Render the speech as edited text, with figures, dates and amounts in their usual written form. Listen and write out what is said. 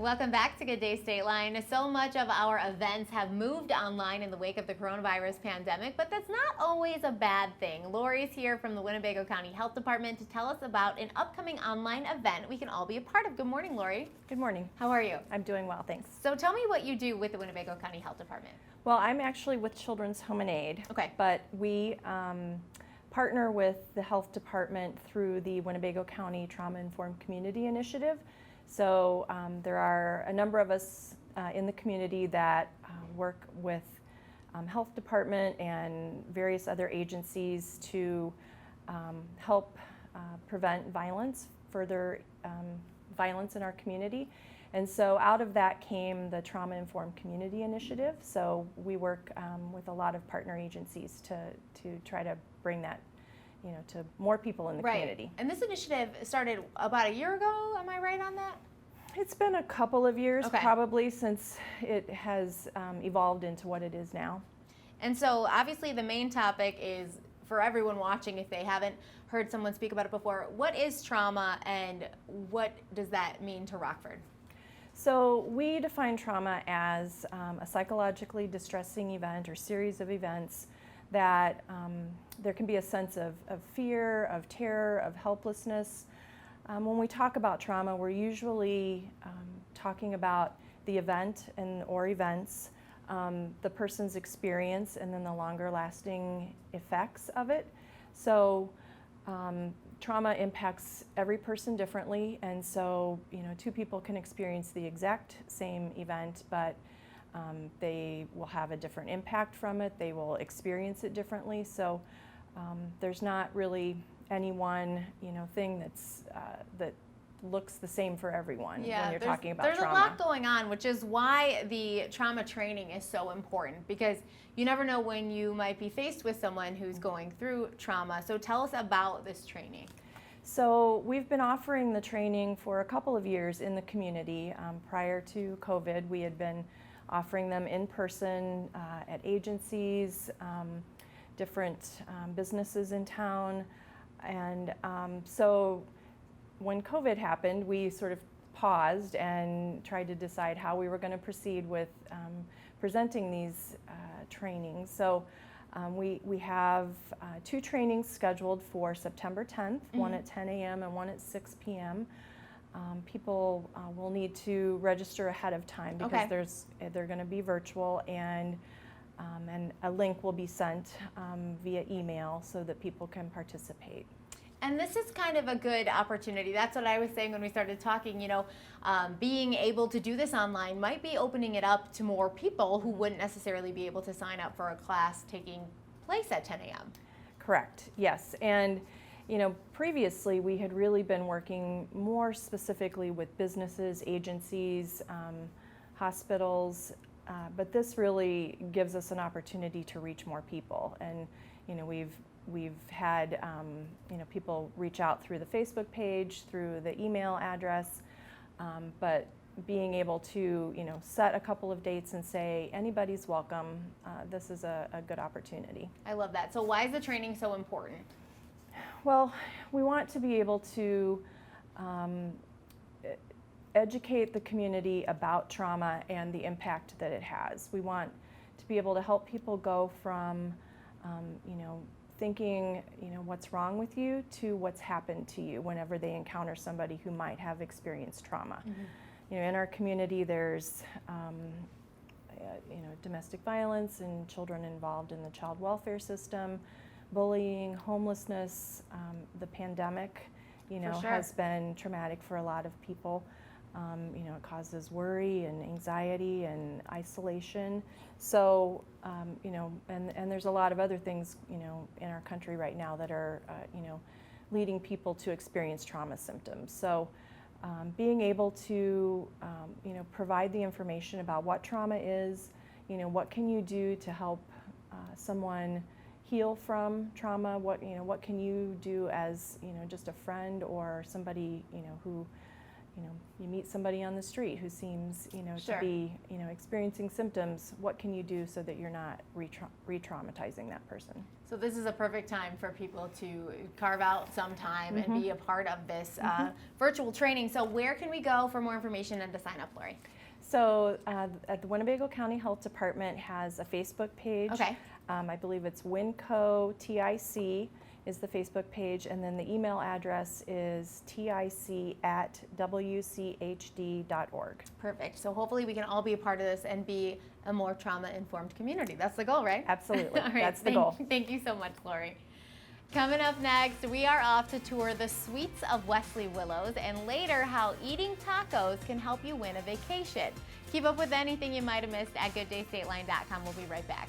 Welcome back to Good Day State Line. So much of our events have moved online in the wake of the coronavirus pandemic, but that's not always a bad thing. Lori's here from the Winnebago County Health Department to tell us about an upcoming online event we can all be a part of. Good morning, Lori. Good morning. How are you? I'm doing well, thanks. So tell me what you do with the Winnebago County Health Department. Well, I'm actually with Children's Home and Aid. Okay. But we partner with the health department through the Winnebago County Trauma Informed Community Initiative. So there are a number of us in the community that work with health department and various other agencies to help prevent violence, further violence in our community. And so out of that came the Trauma Informed Community Initiative. So we work with a lot of partner agencies to try to bring that to more people in the community. And this initiative started about a year ago, am I right on that? It's been a couple of years probably since it has evolved into what it is now. And so obviously the main topic is, for everyone watching if they haven't heard someone speak about it before, what is trauma and what does that mean to Rockford? So we define trauma as a psychologically distressing event or series of events that there can be a sense of fear, of terror, of helplessness. When we talk about trauma, we're usually talking about the event or events, the person's experience, and then the longer lasting effects of it. So trauma impacts every person differently, and so two people can experience the exact same event, but they will have a different impact from it. They will experience it differently. So there's not really any one thing that looks the same for everyone when you're talking about trauma. There's a lot going on, which is why the trauma training is so important, because you never know when you might be faced with someone who's going through trauma. So tell us about this training. So we've been offering the training for a couple of years in the community. Prior to COVID, we had been offering them in person at agencies, different businesses in town. And so when COVID happened, we sort of paused and tried to decide how we were going to proceed with presenting these trainings. So we have two trainings scheduled for September 10th, one at 10 a.m. and one at 6 p.m. People will need to register ahead of time because they're going to be virtual, and a link will be sent via email so that people can participate. And this is kind of a good opportunity. That's what I was saying when we started talking. Being able to do this online might be opening it up to more people who wouldn't necessarily be able to sign up for a class taking place at 10 a.m. Correct, yes. And previously we had really been working more specifically with businesses, agencies, hospitals, but this really gives us an opportunity to reach more people. And we've had people reach out through the Facebook page, through the email address, but being able to set a couple of dates and say anybody's welcome, this is a good opportunity. I love that. So why is the training so important? Well, we want to be able to educate the community about trauma and the impact that it has. We want to be able to help people go from thinking what's wrong with you to what's happened to you whenever they encounter somebody who might have experienced trauma. In our community there's domestic violence and children involved in the child welfare system, bullying, homelessness. The pandemic has been traumatic for a lot of people. It causes worry and anxiety and isolation. So, and there's a lot of other things, in our country right now that are, leading people to experience trauma symptoms. So, being able to, provide the information about what trauma is, what can you do to help someone heal from trauma, what can you do as, just a friend or somebody, who you meet somebody on the street who seems, Sure. to be, experiencing symptoms. What can you do so that you're not re-traumatizing that person? So this is a perfect time for people to carve out some time and be a part of this virtual training. So where can we go for more information and to sign up, Lori? So at the Winnebago County Health Department has a Facebook page. Okay. I believe it's Winco TIC is the Facebook page, and then the email address is tic@wchd.org. Perfect. So hopefully we can all be a part of this and be a more trauma-informed community. That's the goal, right? Absolutely. All right, That's the goal. Thank you so much, Lori. Coming up next, we are off to tour the Sweets of Wesley Willows, and later how eating tacos can help you win a vacation. Keep up with anything you might have missed at gooddaystateline.com. We'll be right back.